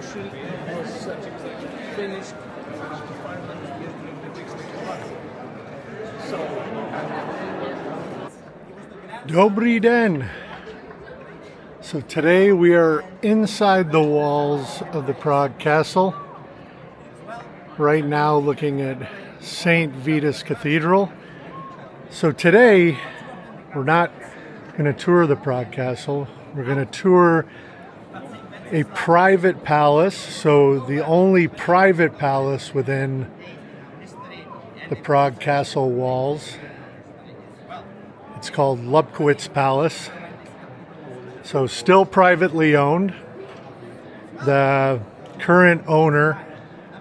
actually was finished the 500 years during the British occupancy. So, Dobrý den. So today we are inside the walls of the Prague Castle. Right now looking at St. Vitus Cathedral. So today we're not going to tour the Prague Castle. We're going to tour a private palace. So the only private palace within the Prague Castle walls. It's called Lobkowicz Palace. So still privately owned. The current owner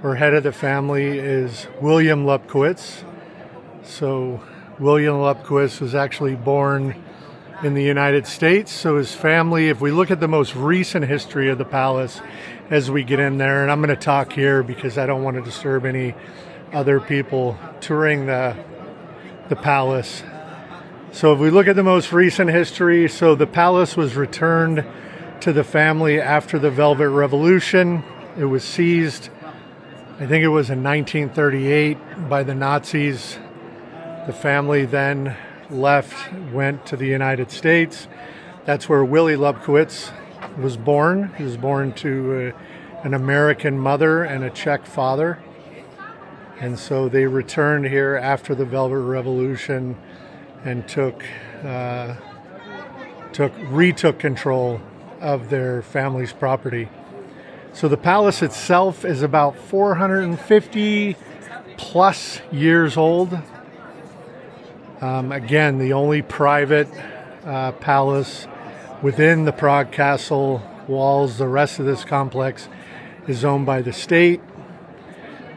or head of the family is William Lobkowicz. So William Lobkowicz was actually born in the United States. So his family, if we look at the most recent history of the palace as we get in there, and I'm going to talk here because I don't want to disturb any other people touring the palace. So if we look at the most recent history, so the palace was returned to the family after the Velvet Revolution. It was seized, I think it was in 1938, by the Nazis. The family then left, went to the United States. That's where Willie Lobkowicz was born. He was born to an American mother and a Czech father. And so they returned here after the Velvet Revolution and retook control of their family's property. So the palace itself is about 450 plus years old. Again, the only private palace within the Prague Castle walls. The rest of this complex is owned by the state.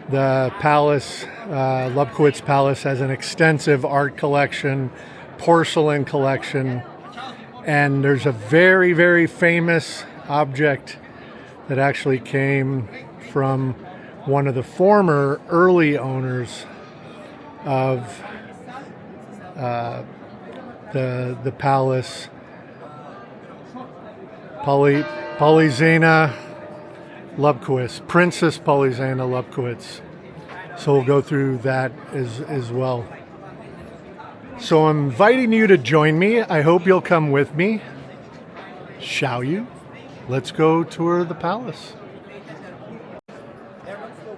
The palace, Lobkowicz Palace, has an extensive art collection, porcelain collection, and there's a very, very famous object that actually came from one of the former early owners of the palace, Polyxena Lobkowicz, Princess Polyxena Lobkowicz. So we'll go through that as well. So I'm inviting you to join me. I hope you'll come with me. Shall you? Let's go tour the palace.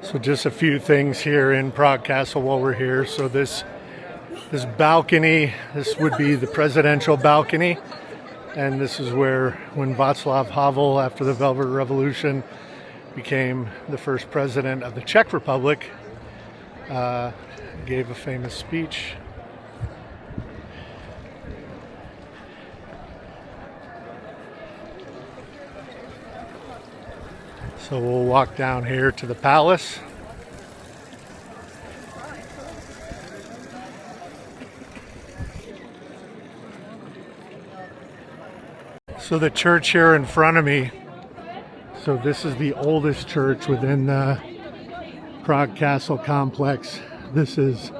So just a few things here in Prague Castle while we're here. So this balcony, this would be the presidential balcony. And this is where, when Václav Havel, after the Velvet Revolution, became the first president of the Czech Republic, gave a famous speech. So we'll walk down here to the palace. So the church here in front of me, so this is the oldest church within the Prague Castle complex. This is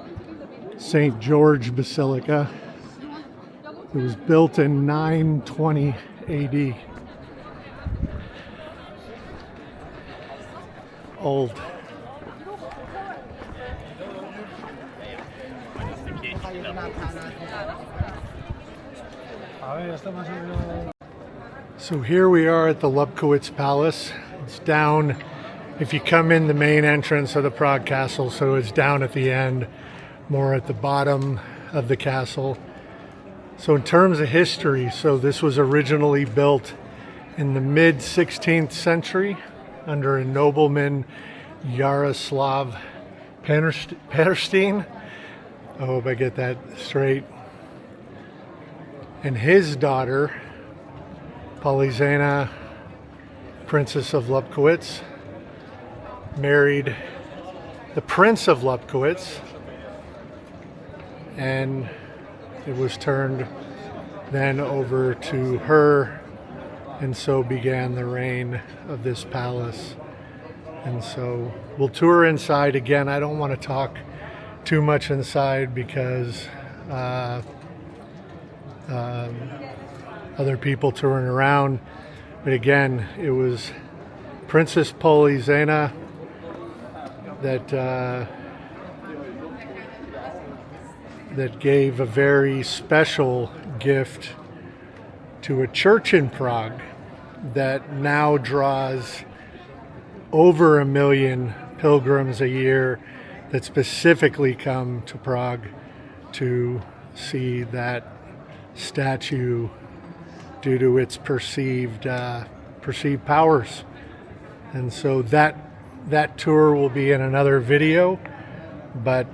St. George Basilica. It was built in 920 AD. Old. So here we are at the Lobkowicz Palace. It's down, if you come in the main entrance of the Prague Castle, so it's down at the end, more at the bottom of the castle. So in terms of history, so this was originally built in the mid 16th century under a nobleman, Jaroslav of Pernstejn. I hope I get that straight. And his daughter, Polyxena, Princess of Lobkowicz, married the Prince of Lobkowicz, and it was turned then over to her, and so began the reign of this palace. And so we'll tour inside again. I don't want to talk too much inside because other people touring around. But again, it was Princess Polyxena that gave a very special gift to a church in Prague that now draws over 1 million pilgrims a year that specifically come to Prague to see that statue due to its perceived powers. And so that tour will be in another video, but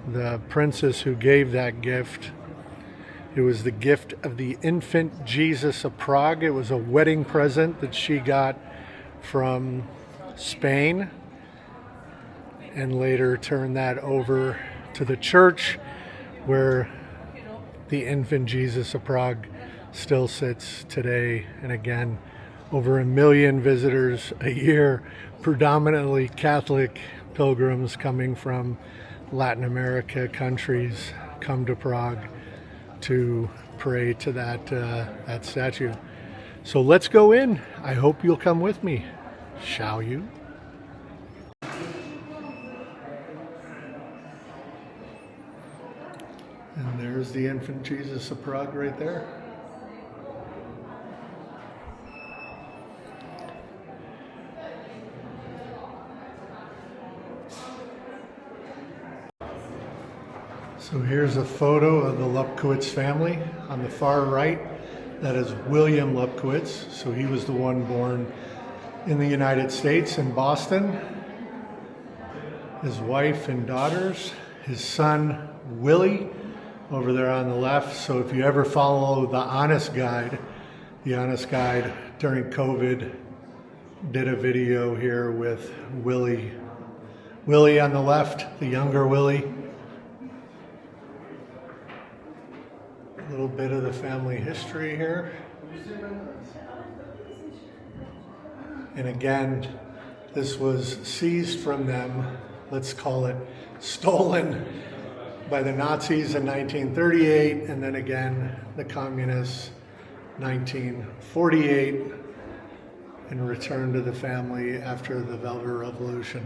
the princess who gave that gift, it was the gift of the infant Jesus of Prague. It was a wedding present that she got from Spain and later turned that over to the church where the infant Jesus of Prague still sits today. And again, over 1 million visitors a year, predominantly Catholic pilgrims coming from Latin America countries, come to Prague to pray to that statue. So let's go in. I hope you'll come with me. Shall you? And there's the infant Jesus of Prague right there. So here's a photo of the Lobkowicz family. On the far right, that is William Lobkowicz. So he was the one born in the United States in Boston. His wife and daughters, his son Willie over there on the left. So if you ever follow the Honest Guide during COVID did a video here with Willie. Willie on the left, the younger Willie. A little bit of the family history here. And again, this was seized from them, let's call it stolen by the Nazis in 1938, and then again, the communists 1948, and returned to the family after the Velvet Revolution.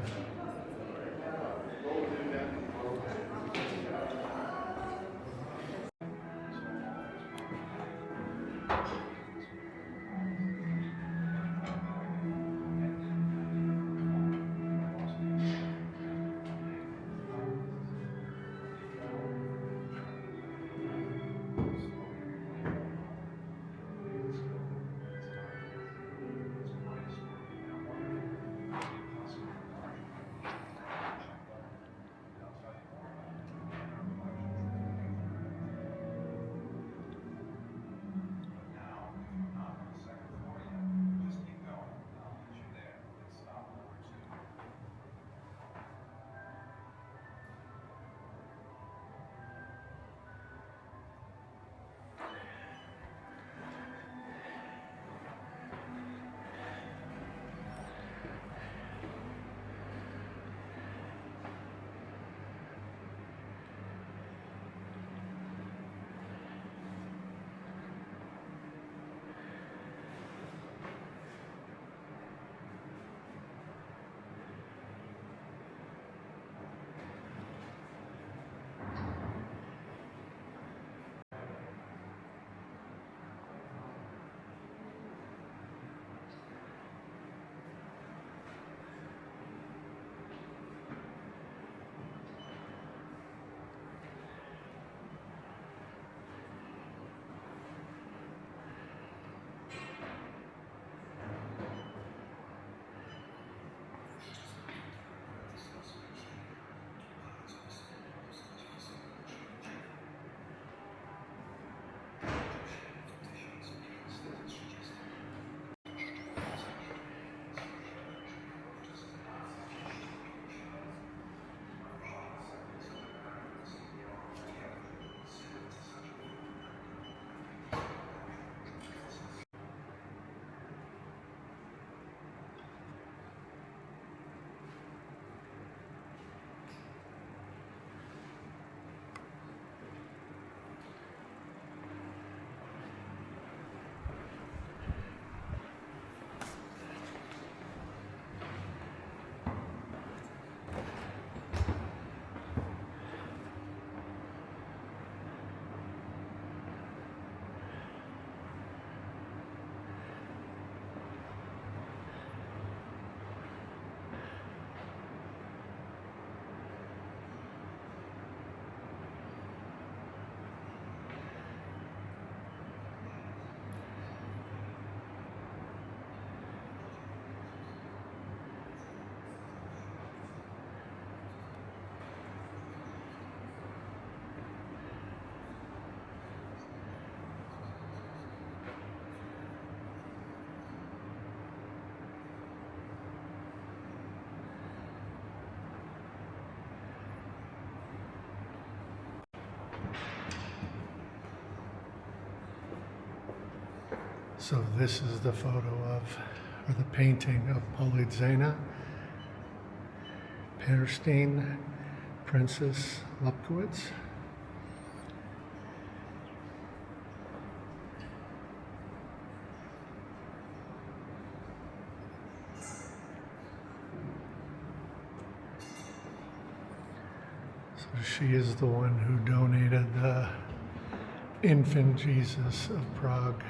So this is the photo of, or the painting of Polyxena, Pernstejn, Princess Lobkowicz. So she is the one who donated the infant Jesus of Prague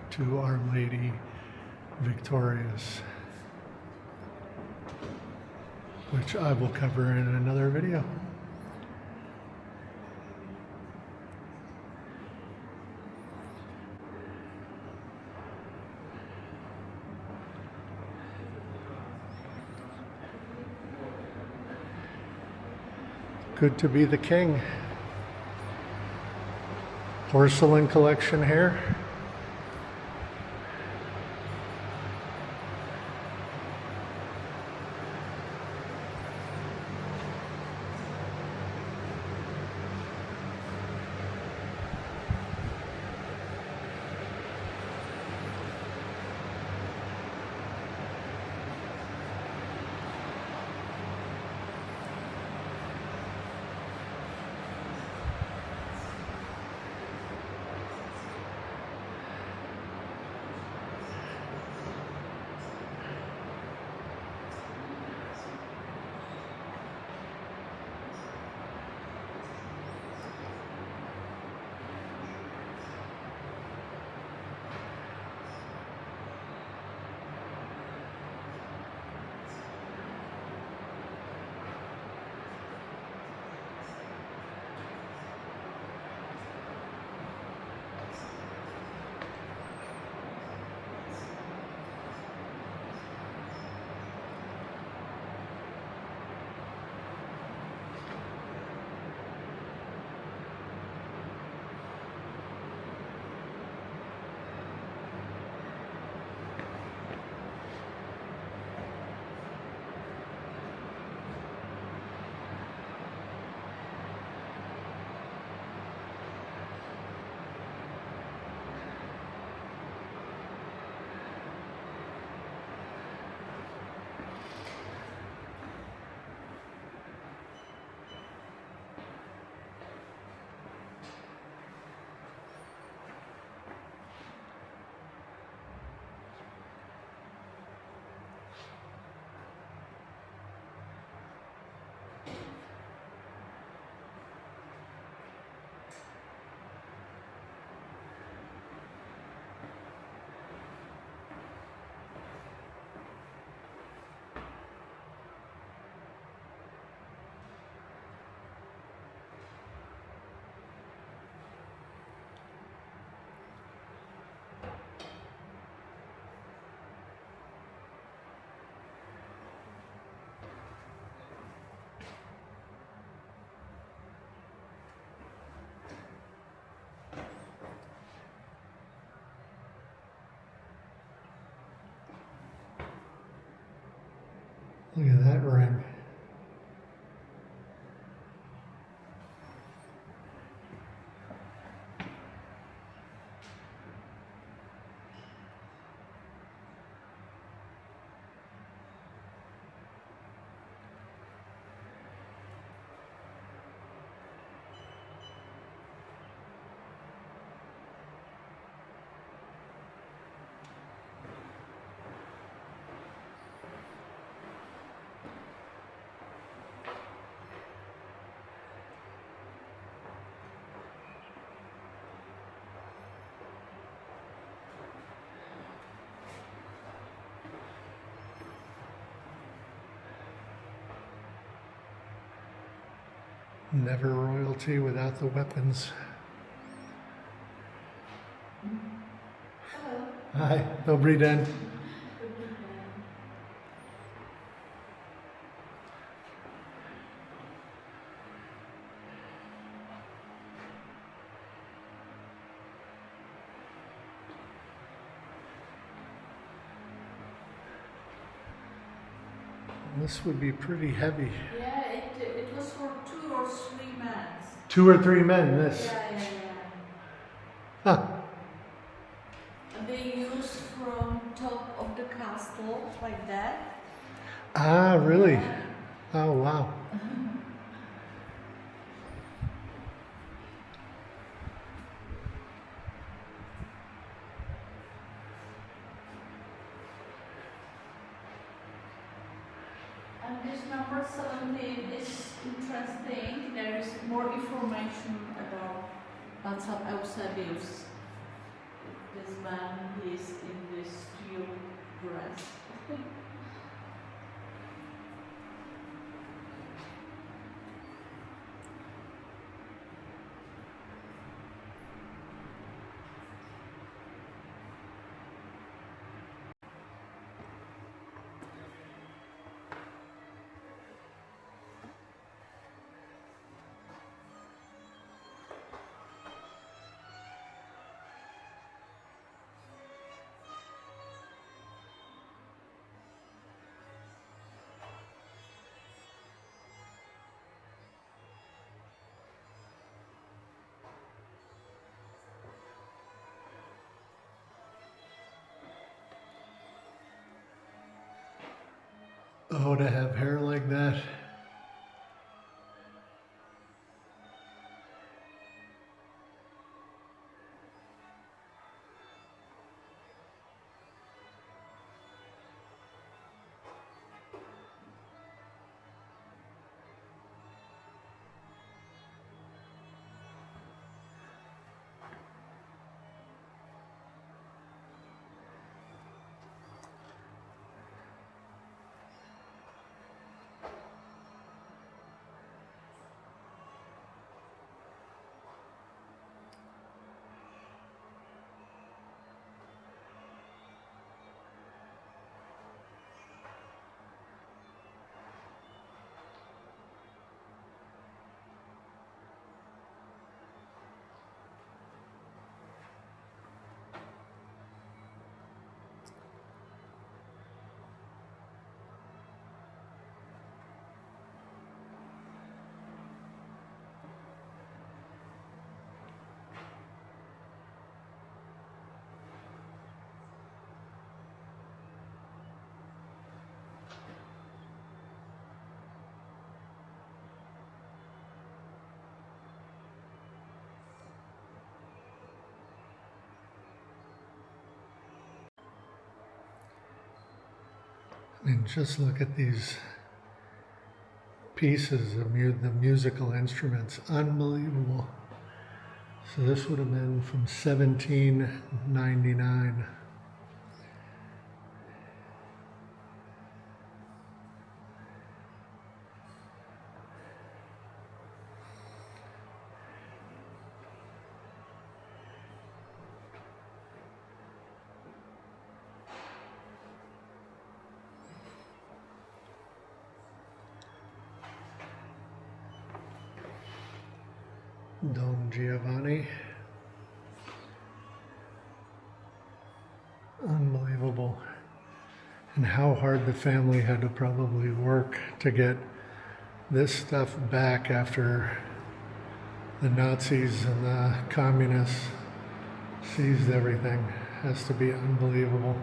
to Our Lady Victorious, which I will cover in another video. Good to be the king. Porcelain collection here. Look at that ring. Never royalty without the weapons. Hello. Hi, dobrý den. This would be pretty heavy. Yeah, it was for 2 or 3 men. 2 or 3 men, this. Yeah. Huh. And they used Ah, really? Oh, wow. And this number 17 is interesting. There is more information about Eusebius. This man is in this steel dress. Oh, to have hair like that. I mean, just look at these pieces of the musical instruments. Unbelievable. So this would have been from 1799. Don Giovanni. Unbelievable. And how hard the family had to probably work to get this stuff back after the Nazis and the communists seized everything. Has to be unbelievable.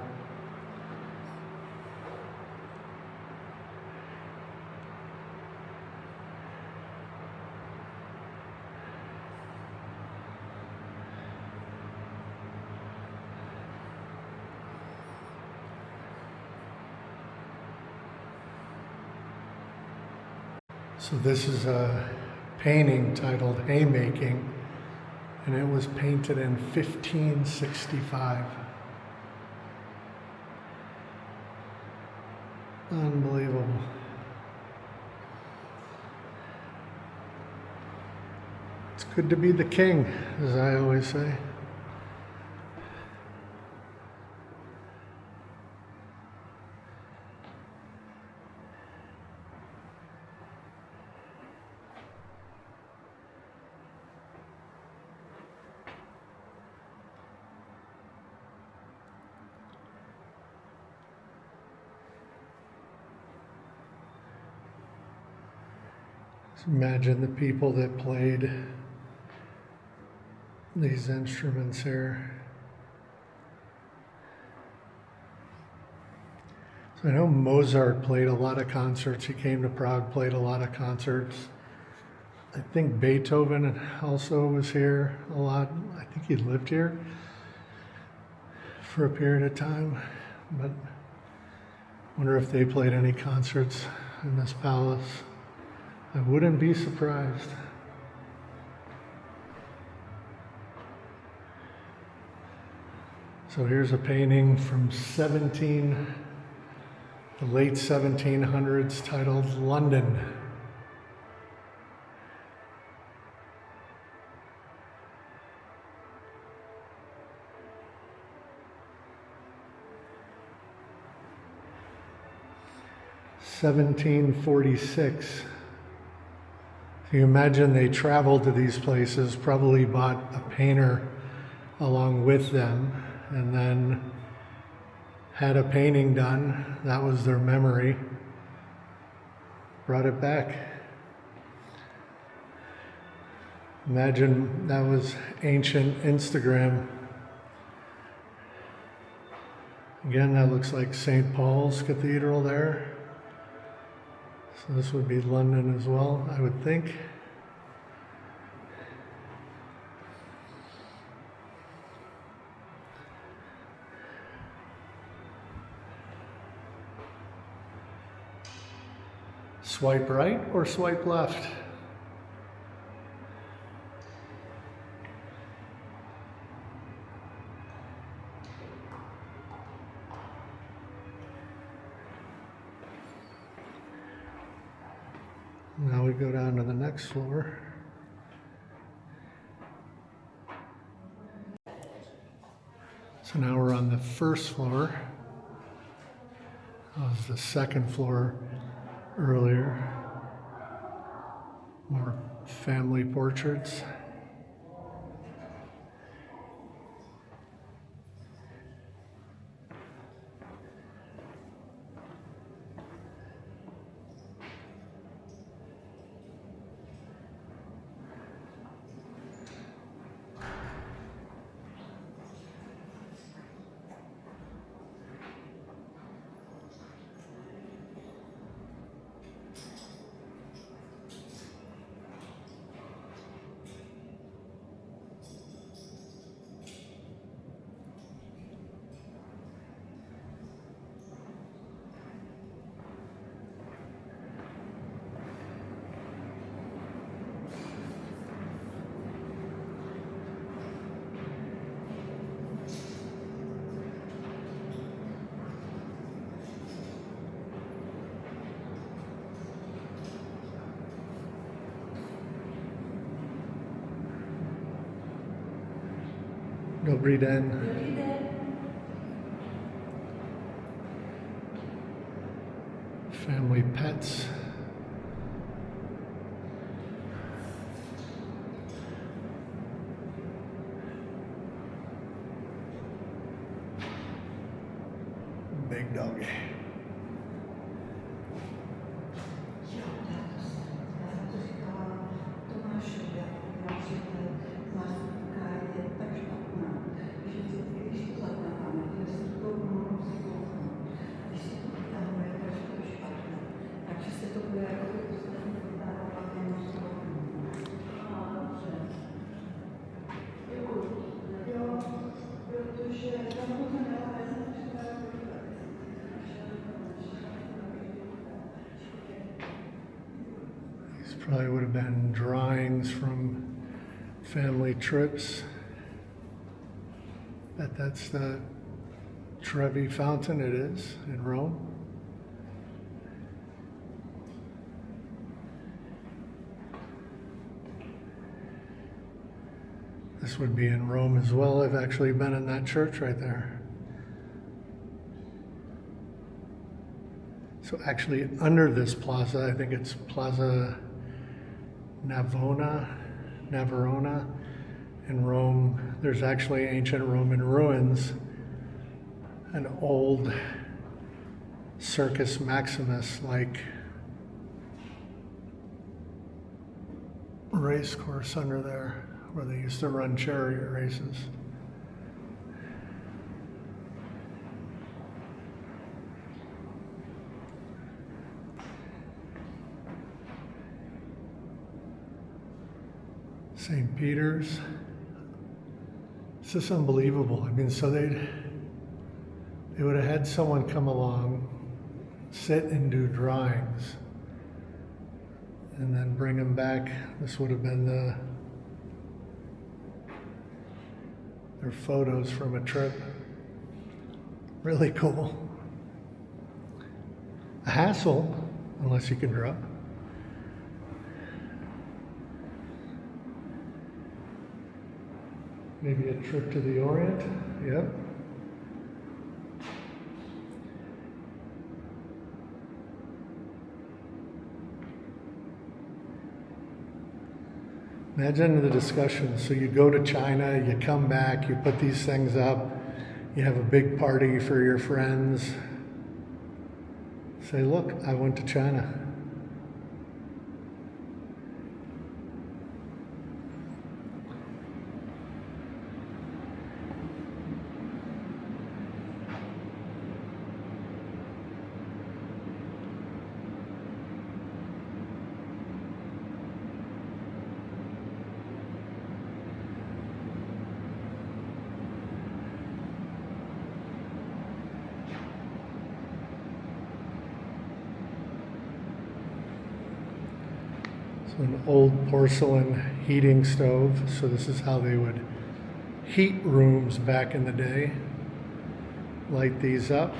So this is a painting titled Haymaking, and it was painted in 1565. Unbelievable. It's good to be the king, as I always say. Imagine the people that played these instruments here. I know Mozart played a lot of concerts. He came to Prague, played a lot of concerts. I think Beethoven also was here a lot. I think he lived here for a period of time, but I wonder if they played any concerts in this palace. I wouldn't be surprised. So here's a painting from the late 1700s titled London. (1746). So you imagine they traveled to these places, probably bought a painter along with them, and then had a painting done. That was their memory. Brought it back. Imagine that was ancient Instagram. Again, that looks like St. Paul's Cathedral there. So this would be London as well, I would think. Swipe right or swipe left? Now we go down to the next floor. So now we're on the first floor. That was the second floor earlier. More family portraits. Dobrý den. Dobrý den. Family pets. Big doggy. Probably would have been drawings from family trips. Bet that's the Trevi fountain. It is in Rome. This would be in Rome as well. I've actually been in that church right there. So actually under this plaza, I think it's Plaza Navarona in Rome. There's actually ancient Roman ruins, an old Circus Maximus like race course under there where they used to run chariot races. St. Peter's. It's just unbelievable. I mean, so they would have had someone come along, sit and do drawings, and then bring them back. This would have been their photos from a trip. Really cool. A hassle, unless you can draw. Maybe a trip to the Orient. Yep. Imagine the discussion. So you go to China, you come back, you put these things up, you have a big party for your friends. Say, look, I went to China. So an old porcelain heating stove. So this is how they would heat rooms back in the day. Light these up.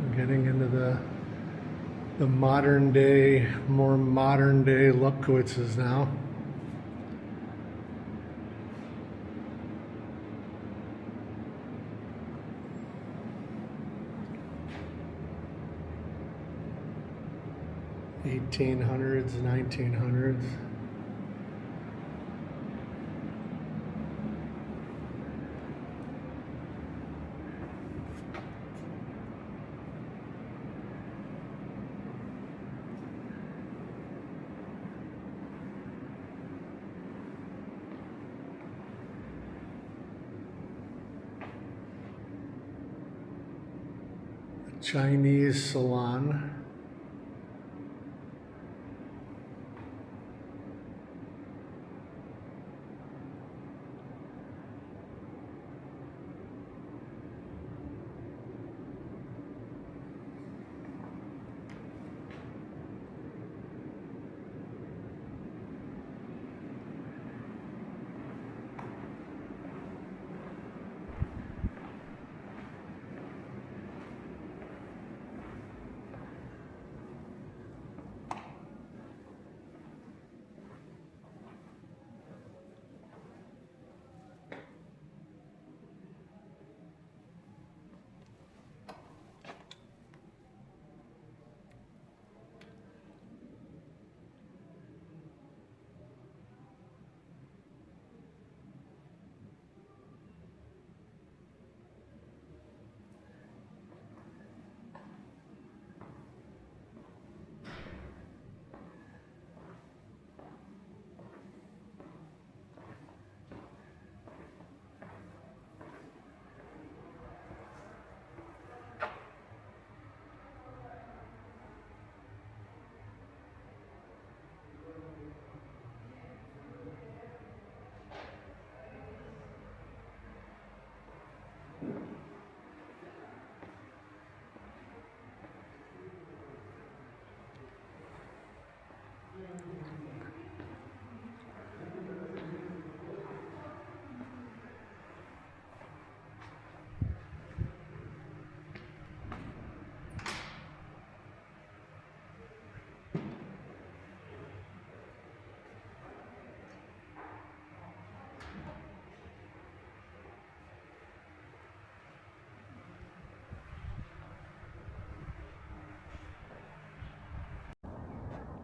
We're getting into the modern day, more modern day Lobkowiczes now. $1800s, $1900s. Chinese Salon.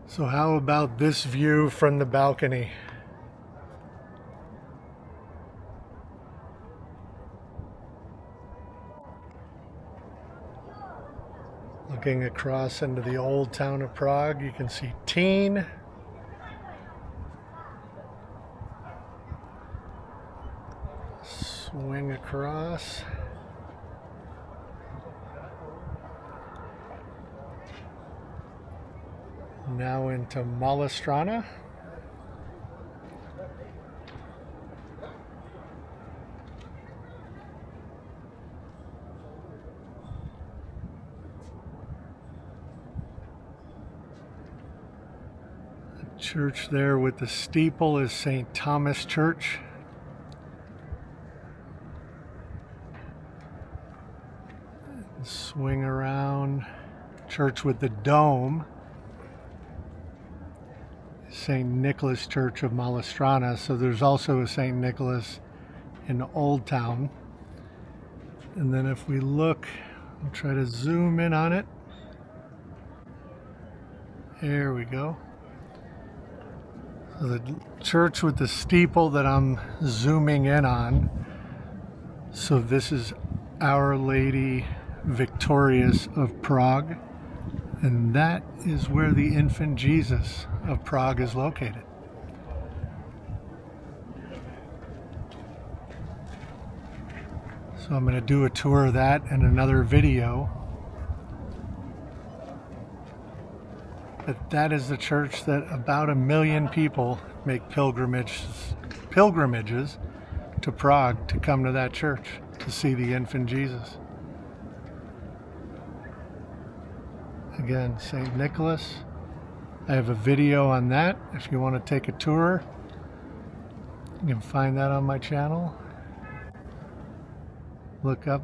So how about this view from the balcony? Looking across into the old town of Prague, you can see Teen, across. Now into Malestrana. The church there with the steeple is St. Thomas Church. Swing around. Church with the dome, St. Nicholas Church of Malestrana. So there's also a St. Nicholas in Old Town. And then if we look, I'll try to zoom in on it. There we go. So the church with the steeple that I'm zooming in on. So this is Our Lady Victorious of Prague. And that is where the infant Jesus of Prague is located. So I'm going to do a tour of that in another video. But that is the church that about 1 million people make pilgrimages to Prague to come to that church to see the infant Jesus. Again, St. Nicholas. I have a video on that if you want to take a tour. You can find that on my channel. Look up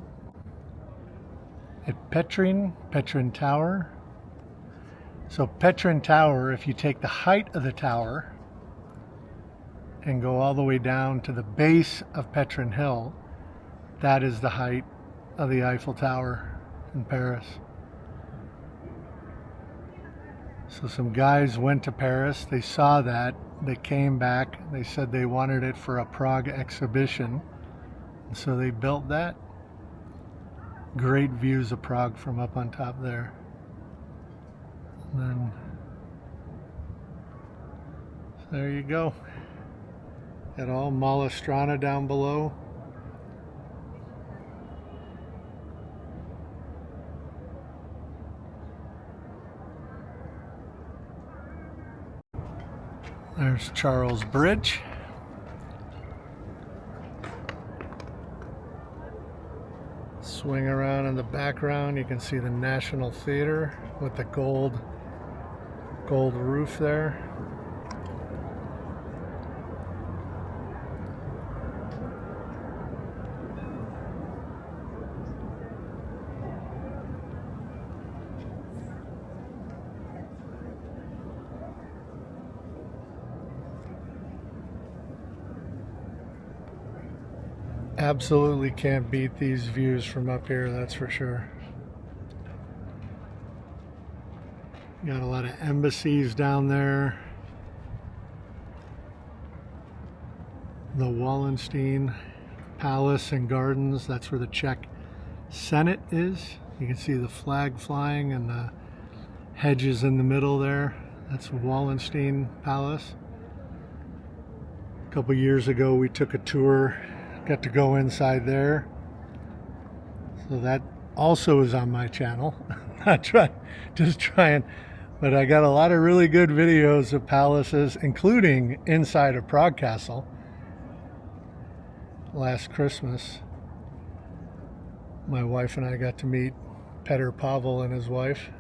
at Petrin Tower. So Petrin Tower, if you take the height of the tower and go all the way down to the base of Petrin Hill, that is the height of the Eiffel Tower in Paris. So some guys went to Paris, they saw that, they came back, they said they wanted it for a Prague exhibition, and so they built that. Great views of Prague from up on top there. And then, so there you go. Got all Malestrana down below. There's Charles Bridge. Swing around in the background, you can see the National Theater with the gold roof there. Absolutely can't beat these views from up here, that's for sure. Got a lot of embassies down there. The Wallenstein Palace and Gardens, that's where the Czech Senate is. You can see the flag flying and the hedges in the middle there. That's Wallenstein Palace. A couple years ago we took a tour. Got to go inside there. So that also is on my channel. Just trying. But I got a lot of really good videos of palaces, including inside of Prague Castle. Last Christmas, my wife and I got to meet Petr Pavel and his wife.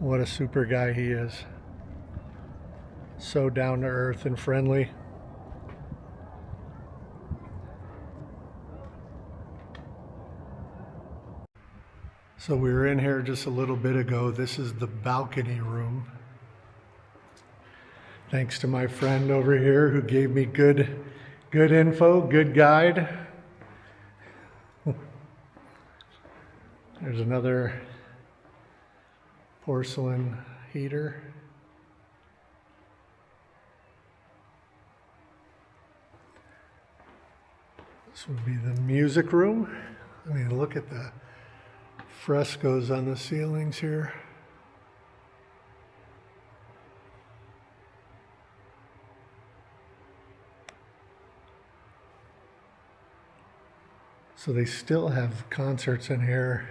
What a super guy he is. So down to earth and friendly. So we were in here just a little bit ago. This is the balcony room. Thanks to my friend over here who gave me good info, good guide. There's another porcelain heater. This would be the music room. I mean, look at the frescoes on the ceilings here. So they still have concerts in here.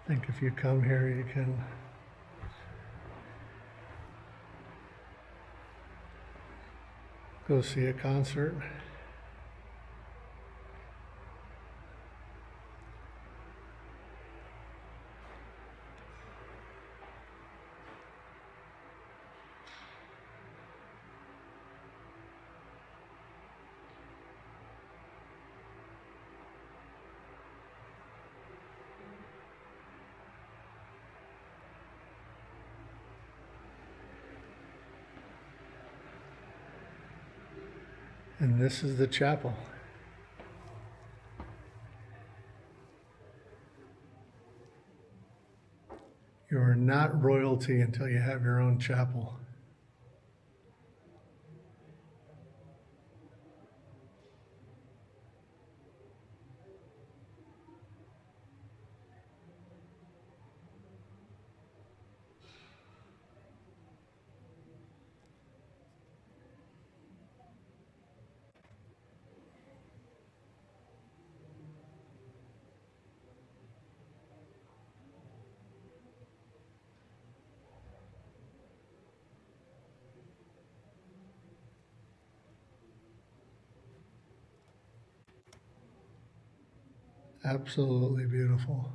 I think if you come here, you can go see a concert. And this is the chapel. You are not royalty until you have your own chapel. Absolutely beautiful.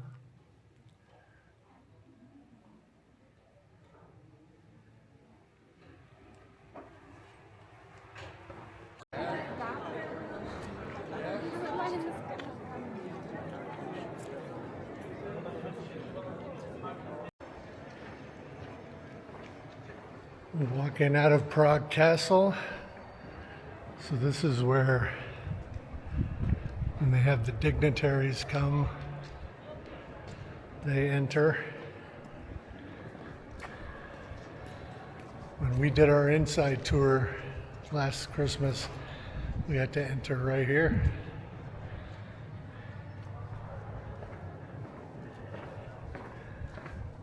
We're walking out of Prague Castle. So this is where, when they have the dignitaries come, they enter. When we did our inside tour last Christmas, we had to enter right here.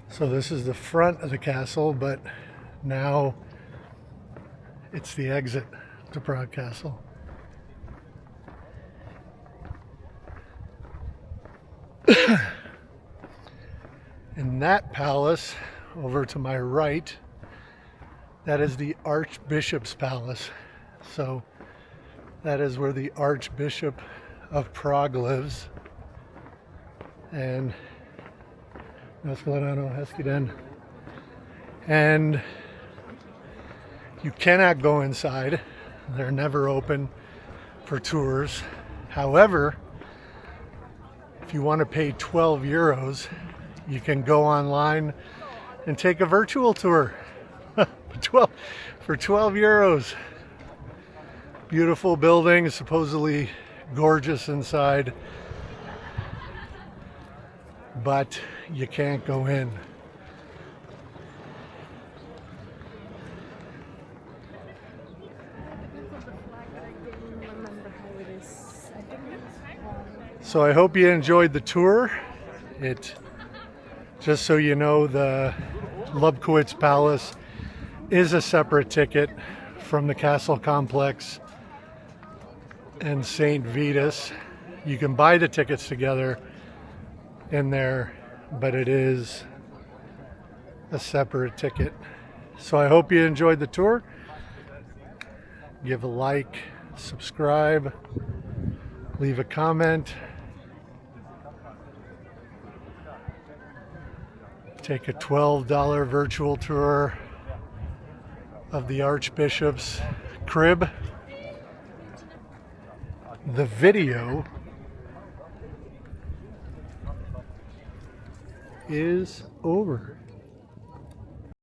So this is the front of the castle, but now it's the exit to Prague Castle. In that palace, over to my right, that is the Archbishop's Palace. So that is where the Archbishop of Prague lives. And and you cannot go inside. They're never open for tours. However, if you want to pay 12 euros, you can go online and take a virtual tour for 12 euros. Beautiful building, supposedly gorgeous inside, but you can't go in. So I hope you enjoyed the tour. Just so you know, the Lobkowicz Palace is a separate ticket from the castle complex and St. Vitus. You can buy the tickets together in there, but it is a separate ticket. So I hope you enjoyed the tour. Give a like, subscribe, leave a comment. Take a $12 virtual tour of the Archbishop's crib. The video is over.